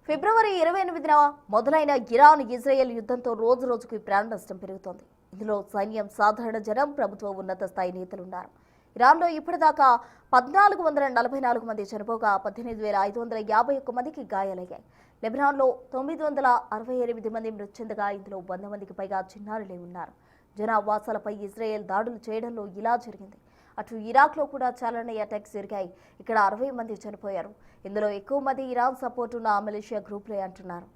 ఫిబ్రవరి 28న మొదలైన Iran Israel యుద్ధంతో రోజు రోజుకు ప్రాణ నష్టం పెరుగుతోంది. ఇందులో సైన్యం, సాధారణ జనం, ప్రభుత్వ ఉన్నత స్థాయి నేతలున్నారు. ఇరాన్లో ఇప్పటిదాకా 1444 మంది చనిపోగా 18,551 మందికి గాయాలయ్యాయి. లెబనాన్లో 968 మంది మృతి చెందగా ఇందులో 100 మందికి పైగా చిన్నారులే ఉన్నారు. జనావాసాలపై ఇజ్రాయెల్ దాడులు చేయడంలో ఇలా జరిగింది. అటు ఇరాక్లో కూడా చాలానే అటాక్స్ జరిగాయి. ఇక్కడ 60 మంది చనిపోయారు. ఇందులో ఎక్కువ మంది ఇరాన్ సపోర్ట్ ఉన్న మిలిషియా గ్రూపులే అంటున్నారు.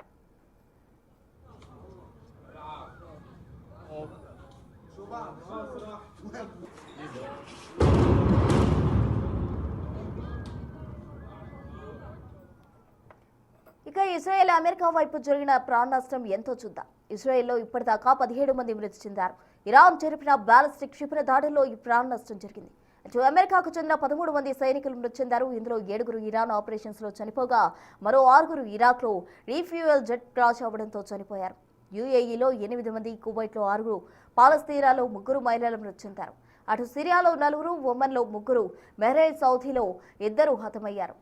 ఇక ఇజ్రాయెల్, అమెరికా వైపు జరిగిన ప్రాణ నష్టం ఎంతో చూద్దాం. ఇజ్రాయెల్లో ఇప్పటిదాకా 17 మంది మృతి చెందారు. ఇరాన్ జరిపిన బ్యాలిస్టిక్ క్షిపణి దాడుల్లో ఈ ప్రాణ నష్టం జరిగింది. అటు అమెరికాకు చెందిన 13 మంది సైనికులు మృతి చెందారు. ఇందులో 7 ఇరాన్ ఆపరేషన్స్ లో చనిపోగా మరో 6 ఇరాక్లో రీఫ్యూయల్ జెట్ క్రాష్ అవ్వడంతో చనిపోయారు. యుఏఈలో 8 మంది, కువైట్లో 6, పాలస్తీనాలో 3 మహిళలు మృతి చెందారు. అటు సిరియాలో 4, ఒమన్లో 3, బహ్రెయిన్, సౌదీలో 2 హతమయ్యారు.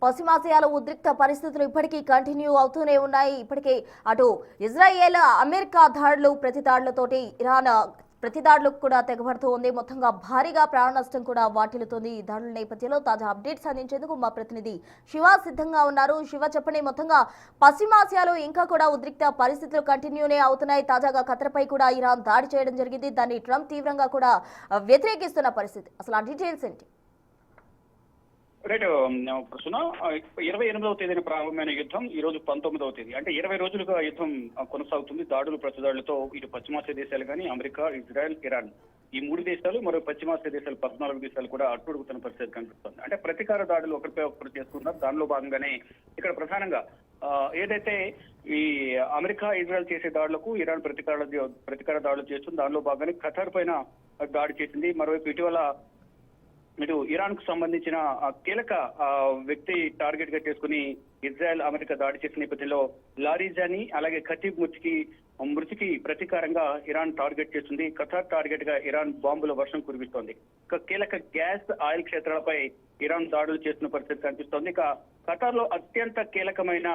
పశ్చిమాసియాలో ఉద్రిక్త పరిస్థితులు ఇప్పటికీ కంటిన్యూ అవుతూనే ఉన్నాయి. ఇప్పటికే అటు ఇజ్రాయెల్, అమెరికా దాడులు, ప్రతి దాడులతోటి ఇరాన్ ప్రతి దాడులకు కూడా తెగబడుతూ ఉంది. మొత్తంగా భారీగా ప్రాణ నష్టం కూడా వాటిల్లుతోంది. ఈ దాడుల నేపథ్యంలో తాజా అప్డేట్స్ అందించేందుకు మా ప్రతినిధి శివ సిద్ధంగా ఉన్నారు. శివ, చెప్పండి, మొత్తంగా పశ్చిమాసియాలో ఇంకా కూడా ఉద్రిక్త పరిస్థితులు కంటిన్యూనే అవుతున్నాయి. తాజాగా ఖతర్పై కూడా ఇరాన్ దాడి చేయడం జరిగింది. దాన్ని ట్రంప్ తీవ్రంగా కూడా వ్యతిరేకిస్తున్న పరిస్థితి. అసలు ఆ డీటెయిల్స్ ఏంటి? రైట్ ప్రశ్న 28వ తేదీన ప్రారంభమైన యుద్ధం ఈ రోజు 19వ తేదీ, అంటే 20 రోజులుగా యుద్ధం కొనసాగుతుంది. దాడులు, ప్రతిదాడులతో ఇటు పశ్చిమాసియా దేశాలు కానీ, అమెరికా, ఇజ్రాయెల్, ఇరాన్ ఈ 3 దేశాలు, మరో పశ్చిమాసియా దేశాలు 14 దేశాలు కూడా అట్టుడుగుతున్న పరిస్థితి కనిపిస్తుంది. అంటే ప్రతీకార దాడులు ఒకరిపై ఒకరు చేసుకున్నారు. దానిలో భాగంగానే ఇక్కడ ప్రధానంగా ఏదైతే ఈ అమెరికా, ఇజ్రాయెల్ చేసే దాడులకు ఇరాన్ ప్రతీకార దాడులు చేస్తుంది. దానిలో భాగంగానే ఖతార్ పైన దాడి చేసింది. మరోవైపు ఇటు ఇరాన్ కు సంబంధించిన కీలక వ్యక్తి టార్గెట్ గా చేసుకుని ఇజ్రాయెల్, అమెరికా దాడి చేసిన నేపథ్యంలో లారీజాని, అలాగే ఖతీబ్ మృతికి ప్రతీకారంగా ఇరాన్ టార్గెట్ చేస్తుంది. ఖతార్ టార్గెట్ గా ఇరాన్ బాంబుల వర్షం కురిపిస్తోంది. ఇక కీలక గ్యాస్, ఆయిల్ క్షేత్రాలపై ఇరాన్ దాడులు చేస్తున్న పరిస్థితి కనిపిస్తోంది. ఇక ఖతార్ లో అత్యంత కీలకమైన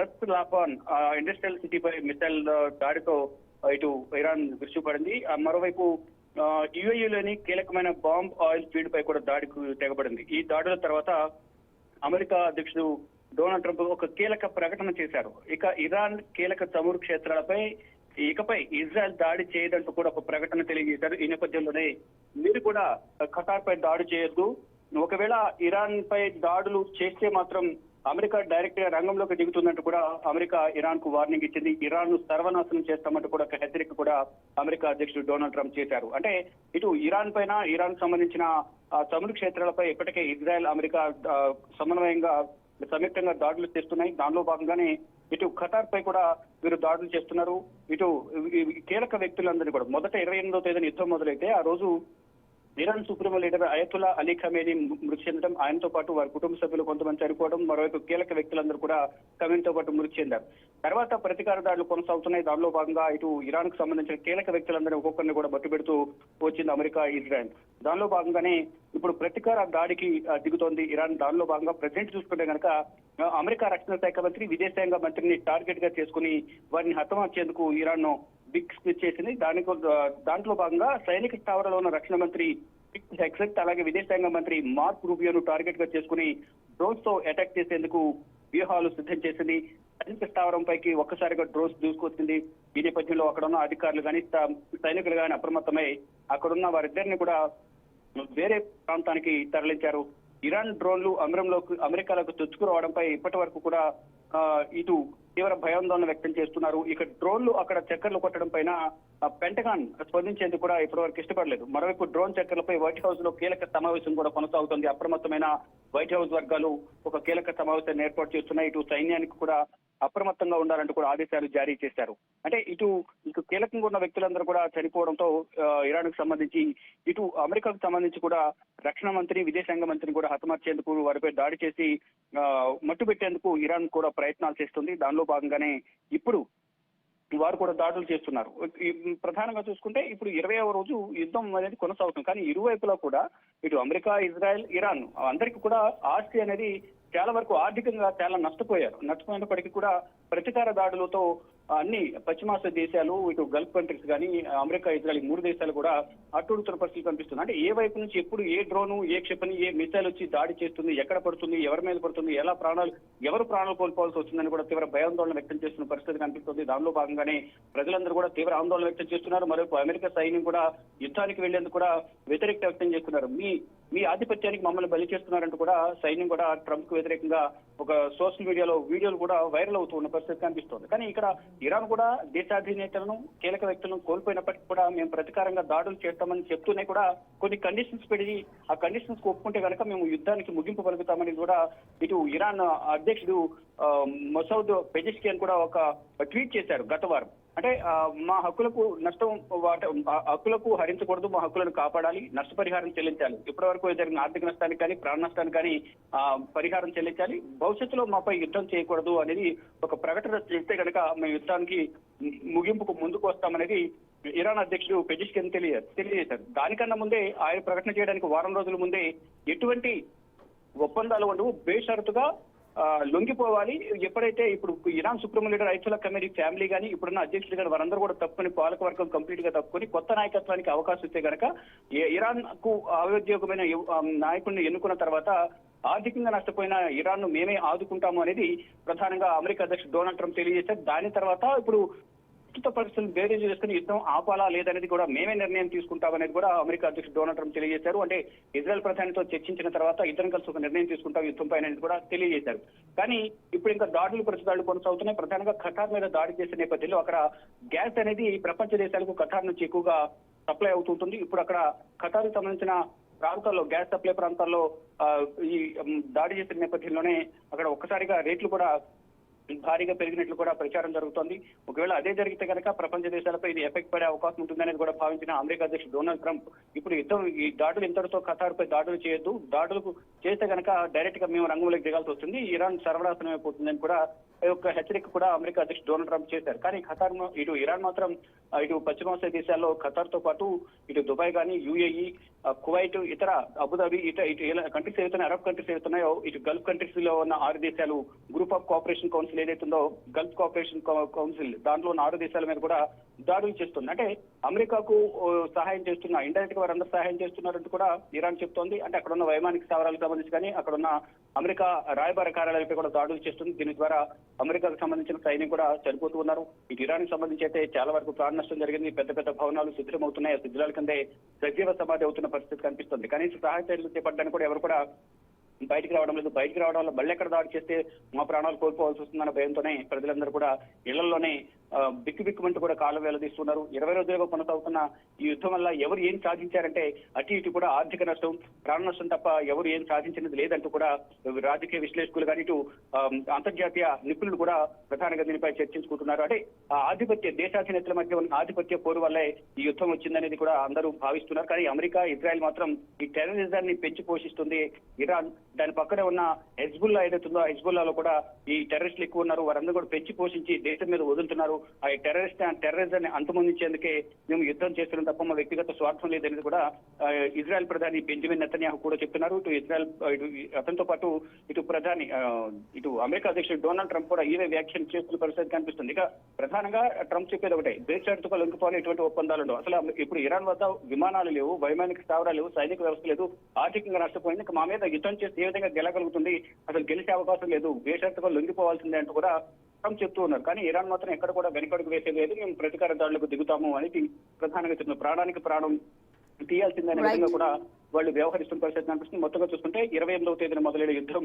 రస్ లాఫాన్ ఇండస్ట్రియల్ సిటీపై మిసైల్ దాడితో ఇటు ఇరాన్ విరుచుకుపడింది. మరోవైపు యుఏఈలోని కీలకమైన బాంబ్ ఆయిల్ ఫీల్డ్ పై కూడా దాడికి తెగబడింది. ఈ దాడుల తర్వాత అమెరికా అధ్యక్షుడు డొనాల్డ్ ట్రంప్ ఒక కీలక ప్రకటన చేశారు. ఇక ఇరాన్ కీలక చమురు క్షేత్రాలపై ఇకపై ఇజ్రాయెల్ దాడి చేయదంటూ కూడా ఒక ప్రకటన తెలియజేశారు. ఈ నేపథ్యంలోనే మీరు కూడా ఖతార్ పై దాడి చేయొద్దు, ఒకవేళ ఇరాన్ పై దాడులు చేస్తే మాత్రం అమెరికా డైరెక్ట్ గా రంగంలోకి దిగుతుందంటూ కూడా అమెరికా ఇరాన్ కు వార్నింగ్ ఇచ్చింది. ఇరాన్ ను సర్వనాశనం చేస్తామంటూ కూడా ఒక హెచ్చరిక కూడా అమెరికా అధ్యక్షుడు డొనాల్డ్ ట్రంప్ చేశారు. అంటే ఇటు ఇరాన్ పైన, ఇరాన్ సంబంధించిన చమురు క్షేత్రాలపై ఇప్పటికే ఇజ్రాయెల్, అమెరికా సమన్వయంగా సంయుక్తంగా దాడులు చేస్తున్నాయి. దానిలో భాగంగానే ఇటు ఖతార్ పై కూడా వీరు దాడులు చేస్తున్నారు. ఇటు కీలక వ్యక్తులందరినీ కూడా మొదట 28వ తేదీన యుద్ధం మొదలైతే ఆ రోజు Iran supreme leader Ayatollah Ali Khamenei మృతి చెందడం, ఆయనతో పాటు వారి కుటుంబ సభ్యులు కొంతమంది చనిపోవడం, మరోవైపు కీలక వ్యక్తులందరూ కూడా ఖమేనీతో పాటు మృతి చెందారు. తర్వాత ప్రతీకార దాడులు కొనసాగుతున్నాయి. దానిలో భాగంగా ఇటు ఇరాన్ కు సంబంధించిన కీలక వ్యక్తులందరూ ఒక్కొక్కరిని కూడా బట్టు వచ్చింది అమెరికా, ఇజ్రాయెల్. దానిలో భాగంగానే ఇప్పుడు ప్రతీకార దాడికి దిగుతోంది ఇరాన్. దానిలో భాగంగా ప్రెసిడెంట్ చూసుకుంటే కనుక అమెరికా రక్షణ శాఖ మంత్రి, విదేశాంగ మంత్రిని టార్గెట్ గా చేసుకుని వారిని హతమార్చేందుకు ఇరాన్ ను బిగ్ స్పిచ్ చేసింది. దాంట్లో భాగంగా సైనిక స్థావరంలో ఉన్న రక్షణ మంత్రి హెక్సెట్, అలాగే విదేశాంగ మంత్రి మార్క్ రూబియోను టార్గెట్ గా చేసుకుని డ్రోన్స్ తో అటాక్ చేసేందుకు వ్యూహాలు సిద్ధం చేసింది. సైనిక స్థావరం పైకి ఒక్కసారిగా డ్రోన్స్ దూసుకొచ్చింది. ఈ నేపథ్యంలో అక్కడ ఉన్న అధికారులు కానీ, సైనికులు కానీ అప్రమత్తమై అక్కడున్న వారిద్దరిని కూడా వేరే ప్రాంతానికి తరలించారు. ఇరాన్ డ్రోన్లు అమెరికాలకు చొచ్చుకురావడంపై ఇప్పటి వరకు కూడా ఇటు తీవ్ర భయాందోళన వ్యక్తం చేస్తున్నారు. ఇక డ్రోన్లు అక్కడ చక్కర్లు కొట్టడం పైన పెంటగాన్ స్పందించేందుకు కూడా ఇప్పటివరకు ఇష్టపడలేదు. మరోవైపు డ్రోన్ చక్కర్లపై వైట్ హౌస్ లో కీలక సమావేశం కూడా కొనసాగుతుంది. అప్రమత్తమైన వైట్ హౌస్ వర్గాలు ఒక కీలక సమావేశాన్ని ఏర్పాటు చేస్తున్నాయి. ఇటు సైన్యానికి కూడా అప్రమత్తంగా ఉండాలంటూ కూడా ఆదేశాలు జారీ చేశారు. అంటే ఇటు కీలకంగా ఉన్న వ్యక్తులందరూ కూడా చనిపోవడంతో ఇరాన్ కు సంబంధించి ఇటు అమెరికాకు సంబంధించి కూడా రక్షణ మంత్రి, విదేశాంగ మంత్రిని కూడా హతమార్చేందుకు వారిపై దాడి చేసి మట్టుబెట్టేందుకు ఇరాన్ కూడా ప్రయత్నాలు చేస్తుంది. దానిలో భాగంగానే ఇప్పుడు వారు కూడా దాడులు చేస్తున్నారు. ప్రధానంగా చూసుకుంటే ఇప్పుడు 20వ రోజు యుద్ధం అనేది కొనసాగుతుంది. కానీ ఇరువైపులా కూడా ఇటు అమెరికా, ఇజ్రాయెల్, ఇరాన్ అందరికీ కూడా ఆస్తి అనేది చాలా వరకు ఆర్థికంగా చాలా నష్టపోయినప్పటికీ కూడా ప్రతీకార దాడులతో అన్ని పశ్చిమాసియా దేశాలు, ఇటు గల్ఫ్ కంట్రీస్ కానీ అమెరికా, ఇజ్రాయెల్ 3 దేశాలు కూడా అట్టుడుతున్న పరిస్థితి కనిపిస్తుంది. అంటే ఏ వైపు నుంచి ఎప్పుడు ఏ డ్రోను, ఏ క్షిపణి, ఏ మిసైల్ వచ్చి దాడి చేస్తుంది, ఎక్కడ పడుతుంది, ఎవరి మీద పడుతుంది, ఎవరు ప్రాణాలు కోల్పోవాల్సి వస్తుందని కూడా తీవ్ర భయాందోళన వ్యక్తం చేస్తున్న పరిస్థితి కనిపిస్తుంది. దానిలో భాగంగానే ప్రజలందరూ కూడా తీవ్ర ఆందోళన వ్యక్తం చేస్తున్నారు. మరోవైపు అమెరికా సైన్యం కూడా యుద్ధానికి వెళ్లేందుకు కూడా వ్యతిరేకత వ్యక్తం చేస్తున్నారు. మీ ఆధిపత్యానికి మమ్మల్ని బలి చేస్తున్నారంటూ కూడా సైన్యం కూడా ట్రంప్ కు వ్యతిరేకంగా ఒక సోషల్ మీడియాలో వీడియోలు కూడా వైరల్ అవుతూ ఉన్న పరిస్థితి కనిపిస్తోంది. కానీ ఇక్కడ ఇరాన్ కూడా దేశాధినేతలను, కీలక వ్యక్తులను కోల్పోయినప్పటికీ కూడా మేము ప్రతీకారంగా దాడులు చేస్తామని చెప్తూనే కూడా కొన్ని కండిషన్స్ పెట్టి ఆ కండిషన్స్ కు ఒప్పుకుంటే కనుక మేము యుద్ధానికి ముగింపు పలుకుతామని కూడా ఇటు ఇరాన్ అధ్యక్షుడు మసౌద్ పెజెష్కియాన్ కూడా ఒక ట్వీట్ చేశారు గత వారం. అంటే మా హక్కులకు హక్కులకు హరించకూడదు, మా హక్కులను కాపాడాలి, నష్టపరిహారం చెల్లించాలి, ఇప్పటి వరకు జరిగిన ఆర్థిక నష్టానికి కానీ ప్రాణ నష్టానికి కానీ పరిహారం చెల్లించాలి, భవిష్యత్తులో మాపై యుద్ధం చేయకూడదు అనేది ఒక ప్రకటన చేస్తే కనుక మేము యుద్ధానికి ముగింపుకు ముందుకు వస్తామనేది ఇరాన్ అధ్యక్షుడు పెజెష్కియాన్ తెలియజేశారు. దానికన్నా ముందే ఆయన ప్రకటన చేయడానికి వారం రోజుల ముందే ఎటువంటి ఒప్పందాలు ఉండవు, బేషరతుగా లొంగిపోవాలి. ఎప్పుడైతే ఇప్పుడు Iran supreme leader ఐతుల్లా Khamenei family కానీ ఇప్పుడున్న అధ్యక్షుడు కానీ వారందరూ కూడా తప్పుకొని, పాలకవర్గం కంప్లీట్ గా తప్పుకొని కొత్త నాయకత్వానికి అవకాశం ఇస్తే కనుక ఇరాన్ కు ఆరోగ్యమైన నాయకుడిని ఎన్నుకున్న తర్వాత ఆర్థికంగా నష్టపోయిన ఇరాన్ ను మేమే ఆదుకుంటాము అనేది ప్రధానంగా అమెరికా అధ్యక్షుడు డొనాల్డ్ ట్రంప్ తెలియజేశారు. దాని తర్వాత ఇప్పుడు ప్రస్తుత పరిస్థితులను బేరీజు చేసుకుని యుద్ధం ఆపాలా లేదనేది కూడా మేమే నిర్ణయం తీసుకుంటామనేది కూడా అమెరికా అధ్యక్షుడు డొనాల్డ్ ట్రంప్ తెలియజేశారు. అంటే ఇజ్రాయెల్ ప్రధానితో చర్చించిన తర్వాత ఇద్దరం కలిసి ఒక నిర్ణయం తీసుకుంటాం యుద్ధం పైన అనేది కూడా తెలియజేశారు. కానీ ఇప్పుడు ఇంకా ప్రతిదాడులు కొనసాగుతున్నాయి. ప్రధానంగా ఖతార్ మీద దాడి చేసే నేపథ్యంలో అక్కడ గ్యాస్ అనేది ప్రపంచ దేశాలకు ఖతార్ నుంచి ఎక్కువగా సప్లై అవుతుంటుంది. ఇప్పుడు అక్కడ ఖతార్కు సంబంధించిన ప్రాంతాల్లో, గ్యాస్ సప్లై ప్రాంతాల్లో ఈ దాడి చేసిన నేపథ్యంలోనే అక్కడ ఒక్కసారిగా రేట్లు కూడా భారీగా పెరిగినట్లు కూడా ప్రచారం జరుగుతోంది. ఒకవేళ అదే జరిగితే కనుక ప్రపంచ దేశాలపై ఇది ఎఫెక్ట్ పడే అవకాశం ఉంటుందనేది కూడా భావించిన అమెరికా అధ్యక్షుడు డొనాల్డ్ ట్రంప్ ఇప్పుడు ఈ దాడులు ఇంతటితో ఖతార్ పై దాడులు చేయొద్దు, దాడులకు చేస్తే కనుక డైరెక్ట్ గా మేము రంగంలోకి దిగాల్సి వస్తుంది, ఇరాన్ సర్వనాశనం అయిపోతుందని కూడా యొక్క హెచ్చరిక కూడా అమెరికా అధ్యక్షుడు డొనాల్డ్ ట్రంప్ చేశారు. కానీ ఖతార్ ఇటు ఇరాన్ మాత్రం ఇటు పశ్చిమాసియా దేశాల్లో ఖతార్ తో పాటు ఇటు దుబాయ్ కానీ, యుఏఈ, కువైట్, ఇతర అబుదాబి ఇటు కంట్రీస్ ఏవైతున్నాయో, అరబ్ కంట్రీస్ ఏవైతున్నాయో, ఇటు గల్ఫ్ కంట్రీస్ లో ఉన్న 6 దేశాలు గ్రూప్ ఆఫ్ కోఆపరేషన్ కౌన్సిల్ ఏదైతుందో గల్ఫ్ కోఆపరేషన్ కౌన్సిల్, దాంట్లో ఉన్న 6 దేశాల మీద కూడా దాడులు చేస్తుంది. అంటే అమెరికాకు సహాయం చేస్తున్న, ఇండైరెక్ట్ గా వారందరూ సహాయం చేస్తున్నారంటూ కూడా ఇరాన్ చెప్తోంది. అంటే అక్కడ ఉన్న వైమానిక స్థావరాలకు సంబంధించి కానీ అక్కడ ఉన్న అమెరికా రాయబార కార్యాలయాలపై కూడా దాడులు చేస్తుంది. దీని ద్వారా అమెరికాకు సంబంధించిన సైన్యం కూడా చనిపోతూ ఉన్నారు. ఇటు ఇరాన్ కి సంబంధించి అయితే చాలా వరకు ప్రాణ నష్టం జరిగింది. పెద్ద పెద్ద భవనాలు శిథిలమవుతున్నాయి, శిథిలాల కిందే సజీవ సమాధి అవుతున్న పరిస్థితి కనిపిస్తుంది. కనీస సహాయ చర్యలు చేపట్టడానికి కూడా ఎవరు కూడా బయటికి రావడం లేదు. బయటికి రావడం వల్ల మళ్ళీ ఎక్కడ దాడి చేస్తే మా ప్రాణాలు కోల్పోవాల్సి వస్తుందన్న భయంతోనే ప్రజలందరూ కూడా ఇళ్లలోనే బిక్కుబిక్కుమంటూ కూడా కాలం వేలదీస్తున్నారు. 20 రోజులుగా కొనసాగుతున్న ఈ యుద్ధం వల్ల ఎవరు ఏం సాధించారంటే అటు ఇటు కూడా ఆర్థిక నష్టం, ప్రాణ నష్టం తప్ప ఎవరు ఏం సాధించినది లేదంటూ కూడా రాజకీయ విశ్లేషకులు కానీ ఇటు అంతర్జాతీయ నిపుణులు కూడా ప్రధానంగా దీనిపై చర్చించుకుంటున్నారు. అంటే దేశాధినేతల మధ్య ఉన్న ఆధిపత్య పోరు వల్లే ఈ యుద్ధం వచ్చిందనేది కూడా అందరూ భావిస్తున్నారు. కానీ అమెరికా, ఇజ్రాయెల్ మాత్రం ఈ టెర్రరిజాన్ని పెంచి పోషిస్తుంది. ఇరాన్ దాని పక్కనే ఉన్న హెజ్బుల్లా ఏదైతుందో ఆ హెజ్బుల్లాలో కూడా ఈ టెర్రరిస్టులు ఎక్కువ ఉన్నారు. వారందరూ కూడా పెంచి పోషించి దేశం మీద వదులుతున్నారు. ఆ టెర్రరిజాన్ని అంతమొందించేందుకే మేము యుద్ధం చేస్తున్నాం తప్ప మా వ్యక్తిగత స్వార్థం లేదనేది కూడా ఇజ్రాయెల్ ప్రధాని బెంజమిన్ నెతన్యాహు కూడా చెప్తున్నారు. ఇటు ఇజ్రాయెల్ అతనితో పాటు ఇటు అమెరికా అధ్యక్షుడు డొనాల్డ్ ట్రంప్ కూడా ఇవే వ్యాఖ్యలు చేస్తున్న పరిస్థితి కనిపిస్తుంది. ఇక ప్రధానంగా ట్రంప్ చెప్పేది ఒకటే, బేషరతుగా లొంగిపోవాలి, ఎటువంటి ఒప్పందాలు ఉండవు. అసలు ఇప్పుడు ఇరాన్ వద్ద విమానాలు లేవు, వైమానిక స్థావరాలు లేవు, సైనిక వ్యవస్థ లేదు, ఆర్థికంగా నష్టపోయింది. మా మీద యుద్ధం చేస్తే ఏ విధంగా గెలగలుగుతుంది, అసలు గెలిచే అవకాశం లేదు, బేషరతుగా లొంగిపోవాల్సిందే అంటూ కూడా ట్రంప్ చెప్తూ ఉన్నారు. కానీ ఇరాన్ మాత్రం ఎక్కడ కూడా వెనుకడుగు వేసేది లేదు, మేము ప్రతీకార దాడులకు దిగుతాము అనేది ప్రధానంగా చెప్తున్నారు. ప్రాణానికి ప్రాణం తీయాల్సిందనే విధంగా కూడా వాళ్ళు వ్యవహరిస్తున్న పరిస్థితి కనిపిస్తుంది. మొత్తంగా చూసుకుంటే 28వ తేదీన మొదలైన యుద్ధం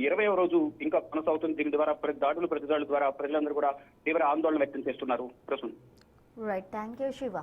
20వ రోజు ఇంకా కొనసాగుతుంది. దీని ద్వారా ప్రతిదాడుల ద్వారా ప్రజలందరూ కూడా తీవ్ర ఆందోళన వ్యక్తం చేస్తున్నారు. ప్రస్తుతం రైట్, థ్యాంక్ యూ శివ.